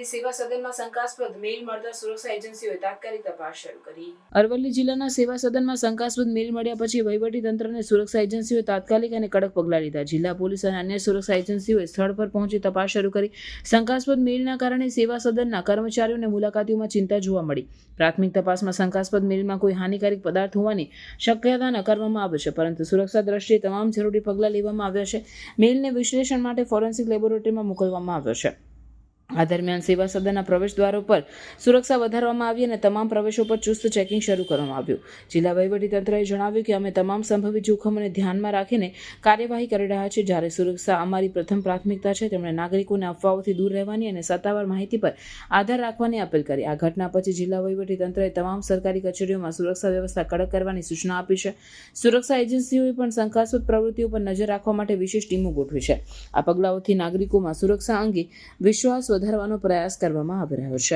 અરવલ્લી સેવા સદનમાં શંકાસ્પદ મેલ મળતા સુરક્ષા એજન્સીઓએ તાત્કાલિક તપાસ શરૂ કરી. અરવલ્લી જિલ્લાના સેવા સદનમાં શંકાસ્પદ મેલ મળ્યા પછી વહીવટીતંત્ર અને સુરક્ષા એજન્સીઓએ તાત્કાલિક અને કડક પગલાં લીધા. જિલ્લા પોલીસ અને અન્ય સુરક્ષા એજન્સીઓએ સ્થળ પર પહોંચી તપાસ શરૂ કરી. શંકાસ્પદ મેલના કારણે સેવા સદનના કર્મચારીઓને મુલાકાતીઓમાં ચિંતા જોવા મળી. પ્રાથમિક તપાસમાં શંકાસ્પદ મેલમાં કોઈ હાનિકારક પદાર્થ હોવાની શક્યતા નકારવામાં આવે છે, પરંતુ સુરક્ષા દ્રષ્ટિએ તમામ જરૂરી પગલાં લેવામાં આવ્યા છે. મેલને વિશ્લેષણ માટે ફોરેન્સિક લેબોરેટરીમાં મોકલવામાં આવ્યો છે. આ દરમિયાન સેવા સદનના પ્રવેશ દ્વારો પર સુરક્ષા વધારવામાં આવી અને તમામ પ્રવેશો પર ચુસ્ત ચેકિંગ શરૂ કરવામાં આવ્યું. જિલ્લા વહીવટીતંત્રએ જણાવ્યું કે અમે તમામ સંભવિત જોખમોને ધ્યાનમાં રાખીને કાર્યવાહી કરી રહ્યા છીએ. જ્યારે સુરક્ષા અમારી પ્રથમ પ્રાથમિકતા છે, તેમણે નાગરિકોને અફવાઓથી દૂર રહેવાની અને સત્તાવાર માહિતી પર આધાર રાખવાની અપીલ કરી. આ ઘટના પછી જિલ્લા વહીવટીતંત્રએ તમામ સરકારી કચેરીઓમાં સુરક્ષા વ્યવસ્થા કડક કરવાની સૂચના આપી છે. સુરક્ષા એજન્સીઓએ પણ શંકાસ્પદ પ્રવૃત્તિઓ પર નજર રાખવા માટે વિશેષ ટીમો ગોઠવી છે. આ પગલાઓથી નાગરિકોમાં સુરક્ષા અંગે વિશ્વાસ વધારવાનો પ્રયાસ કરવામાં આવી રહ્યો છે.